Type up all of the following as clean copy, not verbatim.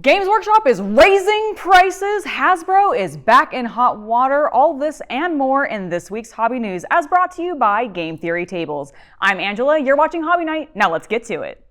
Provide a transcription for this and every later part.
Games Workshop is raising prices. Hasbro is back in hot water. All this and more in this week's Hobby News, as brought to you by Game Theory Tables. I'm Angela, you're watching Hobby Night. Now let's get to it.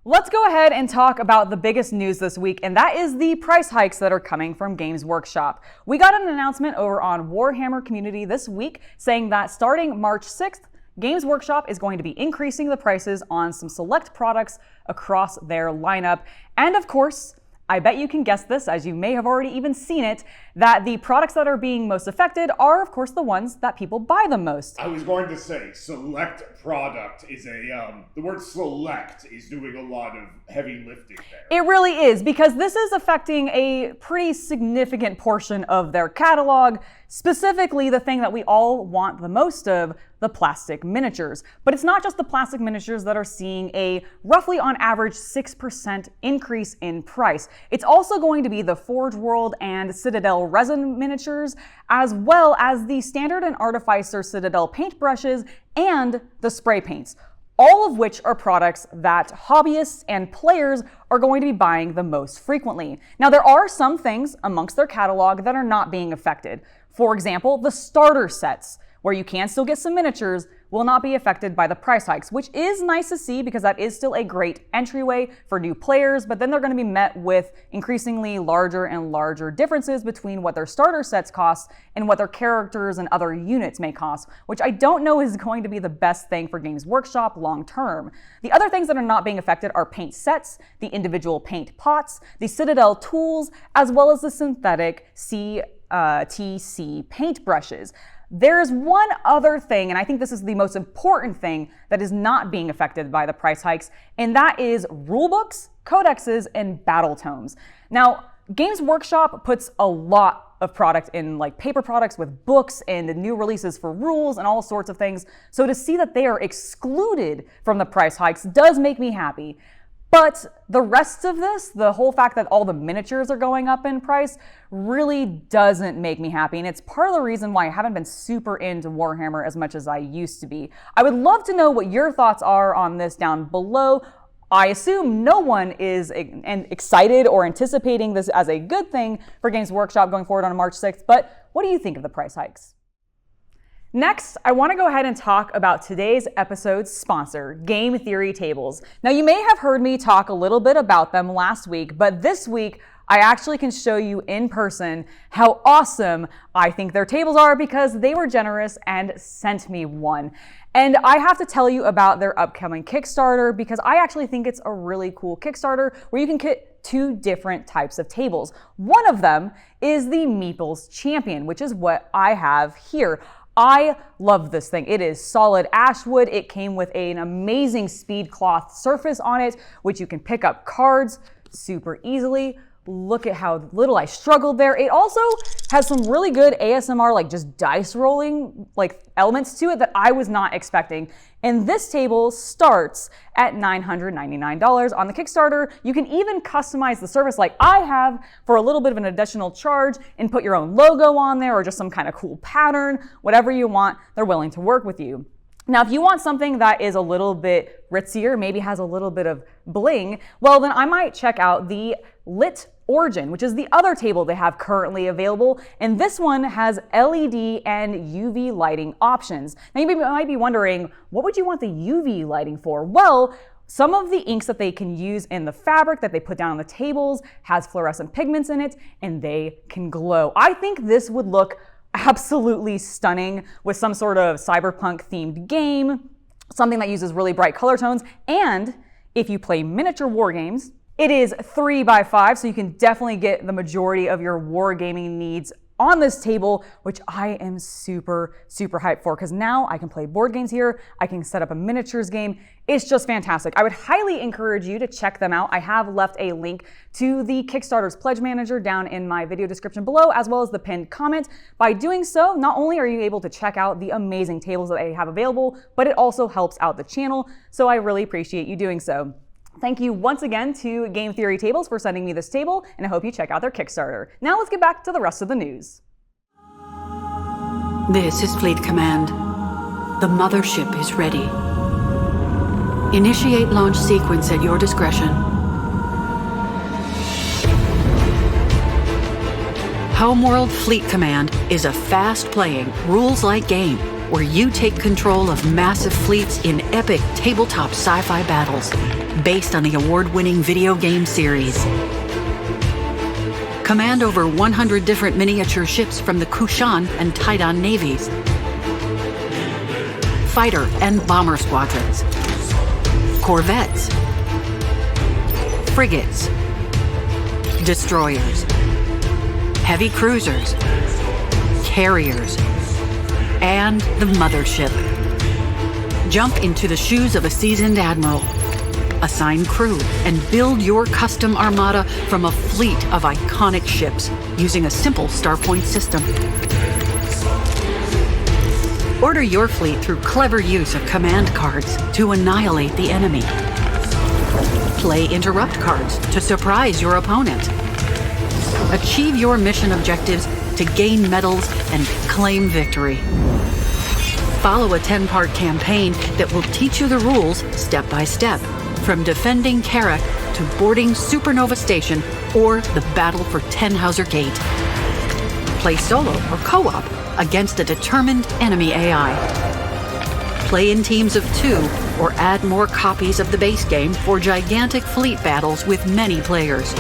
Let's go ahead and talk about the biggest news this week, and that is the price hikes that are coming from Games Workshop. We got an announcement over on Warhammer community this week saying that starting March 6th, Games Workshop is going to be increasing the prices on some select products across their lineup. And of course, I bet you can guess this, as you may have already even seen it, that the products that are being most affected are, of course, the ones that people buy the most. I was going to say, select product is the word select is doing a lot of heavy lifting there. It really is, because this is affecting a pretty significant portion of their catalog, specifically the thing that we all want the most of, the plastic miniatures. But it's not just the plastic miniatures that are seeing a roughly on average 6% increase in price. It's also going to be the Forge World and Citadel resin miniatures, as well as the Standard and Artificer Citadel paintbrushes and the spray paints, all of which are products that hobbyists and players are going to be buying the most frequently. Now, there are some things amongst their catalog that are not being affected. For example, the starter sets, where you can still get some miniatures, will not be affected by the price hikes, which is nice to see because that is still a great entryway for new players, but then they're going to be met with increasingly larger and larger differences between what their starter sets cost and what their characters and other units may cost, which I don't know is going to be the best thing for Games Workshop long term. The other things that are not being affected are paint sets, the individual paint pots, the Citadel tools, as well as the synthetic CTC paintbrushes. There's one other thing, and I think this is the most important thing that is not being affected by the price hikes, and that is rulebooks, codexes, and battle tomes. Now, Games Workshop puts a lot of product in like paper products with books and new releases for rules and all sorts of things, so to see that they are excluded from the price hikes does make me happy. But the rest of this, the whole fact that all the miniatures are going up in price, really doesn't make me happy. And it's part of the reason why I haven't been super into Warhammer as much as I used to be. I would love to know what your thoughts are on this down below. I assume no one is excited or anticipating this as a good thing for Games Workshop going forward on March 6th, but what do you think of the price hikes? Next, I want to go ahead and talk about today's episode's sponsor, Game Theory Tables. Now, you may have heard me talk a little bit about them last week, but this week, I actually can show you in person how awesome I think their tables are because they were generous and sent me one. And I have to tell you about their upcoming Kickstarter because I actually think it's a really cool Kickstarter where you can get two different types of tables. One of them is the Meeples Champion, which is what I have here. I love this thing. It is solid ashwood. It came with an amazing speed cloth surface on it, which you can pick up cards super easily. Look at how little I struggled there. It also has some really good ASMR, like just dice rolling, like elements to it that I was not expecting. And this table starts at $999 on the Kickstarter. You can even customize the surface like I have for a little bit of an additional charge and put your own logo on there or just some kind of cool pattern, whatever you want, they're willing to work with you. Now, if you want something that is a little bit ritzier, maybe has a little bit of bling, well, then I might check out the Lit Origin, which is the other table they have currently available. And this one has LED and UV lighting options. Now, you might be wondering, what would you want the UV lighting for? Well, some of the inks that they can use in the fabric that they put down on the tables has fluorescent pigments in it, and they can glow. I think this would look absolutely stunning with some sort of cyberpunk themed game, something that uses really bright color tones. And if you play miniature war games, it is 3x5, so you can definitely get the majority of your wargaming needs on this table, which I am super, super hyped for because now I can play board games here. I can set up a miniatures game. It's just fantastic. I would highly encourage you to check them out. I have left a link to the Kickstarter's pledge manager down in my video description below, as well as the pinned comment. By doing so, not only are you able to check out the amazing tables that they have available, but it also helps out the channel. So I really appreciate you doing so. Thank you once again to Game Theory Tables for sending me this table, and I hope you check out their Kickstarter. Now let's get back to the rest of the news. This is Fleet Command. The mothership is ready. Initiate launch sequence at your discretion. Homeworld Fleet Command is a fast-playing, rules-light game where you take control of massive fleets in epic tabletop sci-fi battles based on the award-winning video game series. Command over 100 different miniature ships from the Kushan and Taidan navies, fighter and bomber squadrons, corvettes, frigates, destroyers, heavy cruisers, carriers, and the mothership. Jump into the shoes of a seasoned admiral, assign crew, and build your custom armada from a fleet of iconic ships using a simple Starpoint system. Order your fleet through clever use of command cards to annihilate the enemy. Play interrupt cards to surprise your opponent. Achieve your mission objectives to gain medals and claim victory. Follow a 10-part campaign that will teach you the rules step by step, from defending Karak to boarding Supernova Station or the battle for Tenhauser Gate. Play solo or co-op against a determined enemy AI. Play in teams of 2 or add more copies of the base game for gigantic fleet battles with many players.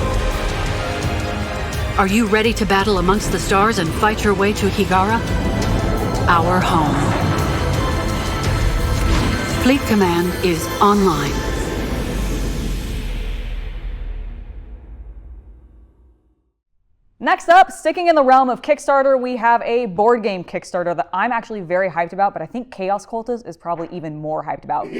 Are you ready to battle amongst the stars and fight your way to Higara? Our home. Fleet Command is online. Next up, sticking in the realm of Kickstarter, we have a board game Kickstarter that I'm actually very hyped about, but I think Chaos Cultist is probably even more hyped about.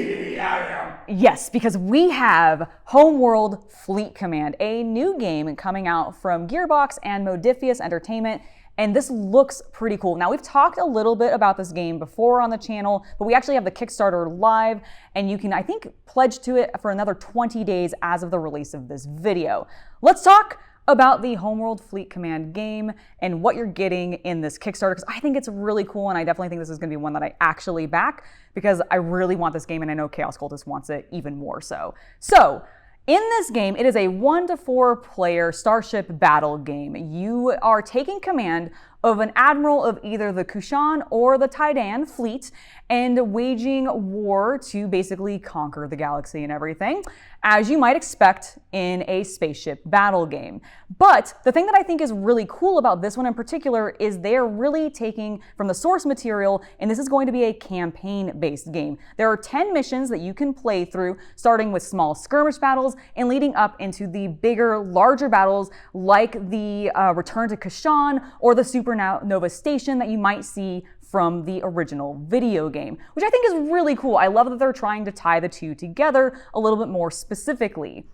Yes, because we have Homeworld Fleet Command, a new game coming out from Gearbox and Modifius Entertainment, and this looks pretty cool. Now, we've talked a little bit about this game before on the channel, but we actually have the Kickstarter live, and you can, I think, pledge to it for another 20 days as of the release of this video. Let's talk about the Homeworld Fleet Command game and what you're getting in this Kickstarter, because I think it's really cool, and I definitely think this is going to be one that I actually back, because I really want this game, and I know Chaos Cultist wants it even more so. So, in this game, it is a 1 to 4 player starship battle game. You are taking command of an admiral of either the Kushan or the Taidan fleet and waging war to basically conquer the galaxy and everything, as you might expect in a spaceship battle game. But the thing that I think is really cool about this one in particular is they're really taking from the source material, and this is going to be a campaign-based game. There are 10 missions that you can play through, starting with small skirmish battles and leading up into the bigger, larger battles like the Return to Kashan or the Supernova Station that you might see from the original video game, which I think is really cool. I love that they're trying to tie the two together a little bit more specifically.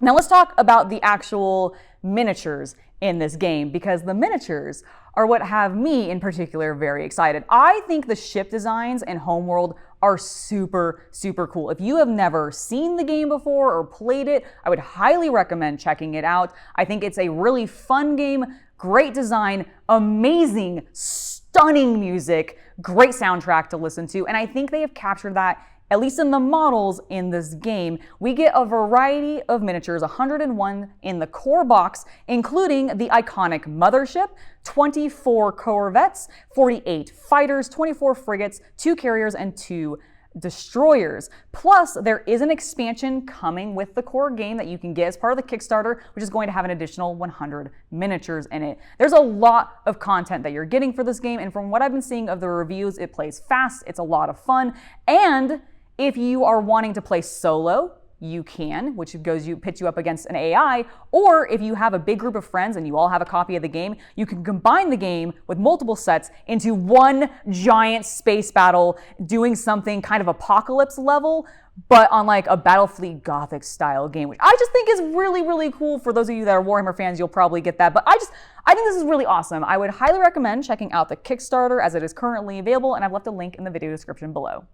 Now let's talk about the actual miniatures in this game, because the miniatures are what have me in particular very excited. I think the ship designs in Homeworld are super, super cool. If you have never seen the game before or played it, I would highly recommend checking it out. I think it's a really fun game, great design, amazing, stunning music, great soundtrack to listen to, and I think they have captured that, at least in the models in this game. We get a variety of miniatures, 101 in the core box, including the iconic mothership, 24 corvettes, 48 fighters, 24 frigates, 2 carriers, and 2 destroyers. Plus, there is an expansion coming with the core game that you can get as part of the Kickstarter, which is going to have an additional 100 miniatures in it. There's a lot of content that you're getting for this game, and from what I've been seeing of the reviews, it plays fast, it's a lot of fun, and if you are wanting to play solo, you can, which pits you up against an AI, or if you have a big group of friends and you all have a copy of the game, you can combine the game with multiple sets into one giant space battle, doing something kind of apocalypse level, but on like a Battlefleet Gothic style game, which I just think is really, really cool. For those of you that are Warhammer fans, you'll probably get that, but I think this is really awesome. I would highly recommend checking out the Kickstarter as it is currently available, and I've left a link in the video description below.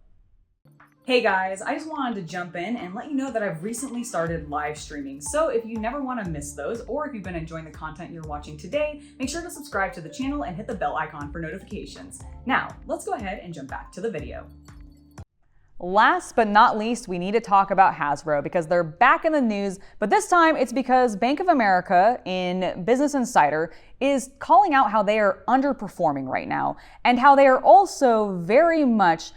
Hey guys, I just wanted to jump in and let you know that I've recently started live streaming. So if you never want to miss those, or if you've been enjoying the content you're watching today, make sure to subscribe to the channel and hit the bell icon for notifications. Now, let's go ahead and jump back to the video. Last but not least, we need to talk about Hasbro because they're back in the news, but this time it's because Bank of America in Business Insider is calling out how they are underperforming right now and how they are also very much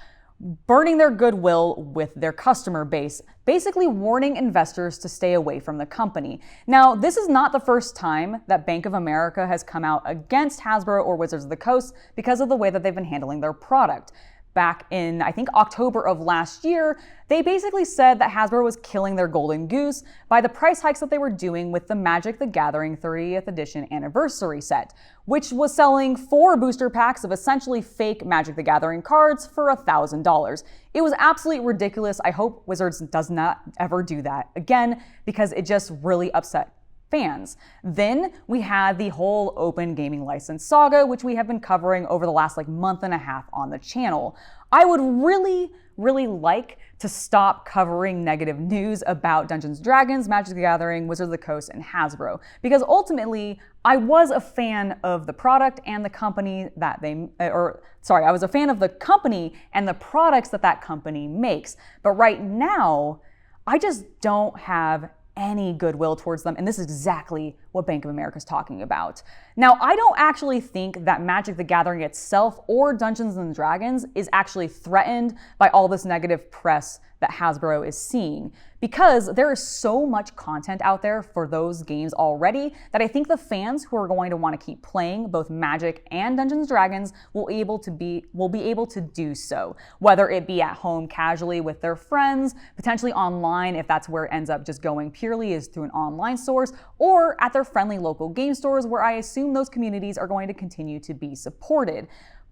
burning their goodwill with their customer base, basically warning investors to stay away from the company. Now, this is not the first time that Bank of America has come out against Hasbro or Wizards of the Coast because of the way that they've been handling their product. Back in, I think, October of last year, they basically said that Hasbro was killing their golden goose by the price hikes that they were doing with the Magic the Gathering 30th edition anniversary set, which was selling 4 booster packs of essentially fake Magic the Gathering cards for $1,000. It was absolutely ridiculous. I hope Wizards does not ever do that again because it just really upset fans. Then we had the whole open gaming license saga, which we have been covering over the last month and a half on the channel. I would really like to stop covering negative news about Dungeons & Dragons, Magic the Gathering, Wizards of the Coast, and Hasbro, because ultimately I was a fan of the product and the company that I was a fan of the company and the products that that company makes. But right now, I just don't have any goodwill towards them, and this is exactly what Bank of America is talking about. Now, I don't actually think that Magic the Gathering itself or Dungeons & Dragons is actually threatened by all this negative press that Hasbro is seeing, because there is so much content out there for those games already that I think the fans who are going to want to keep playing both Magic and Dungeons & Dragons will be able to do so, whether it be at home casually with their friends, potentially online if that's where it ends up just going purely is through an online source, or at their friendly local game stores where I assume those communities are going to continue to be supported.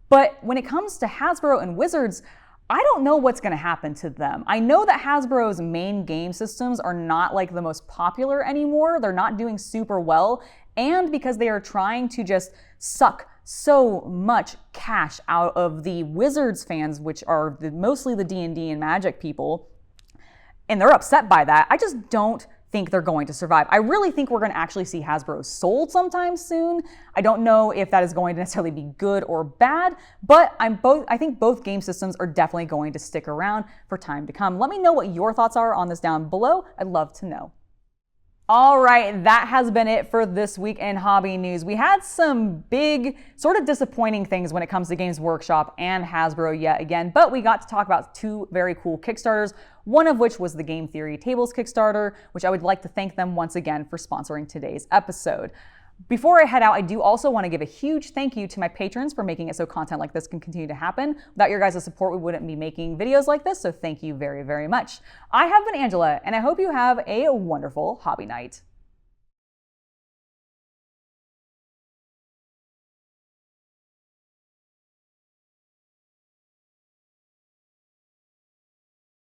But when it comes to Hasbro and Wizards, I don't know what's going to happen to them. I know that Hasbro's main game systems are not the most popular anymore. They're not doing super well. And because they are trying to just suck so much cash out of the Wizards fans, which are mostly the D&D and Magic people, and they're upset by that, I just don't think they're going to survive. I really think we're going to actually see Hasbro sold sometime soon. I don't know if that is going to necessarily be good or bad, but I think both game systems are definitely going to stick around for time to come. Let me know what your thoughts are on this down below. I'd love to know. All right, that has been it for this week in hobby news. We had some big, sort of disappointing things when it comes to Games Workshop and Hasbro yet again, but we got to talk about 2 very cool Kickstarters, one of which was the GameTheory Tables Kickstarter, which I would like to thank them once again for sponsoring today's episode. Before I head out, I do also want to give a huge thank you to my patrons for making it so content like this can continue to happen. Without your guys' support, we wouldn't be making videos like this, so thank you very, very much. I have been Angela, and I hope you have a wonderful hobby night.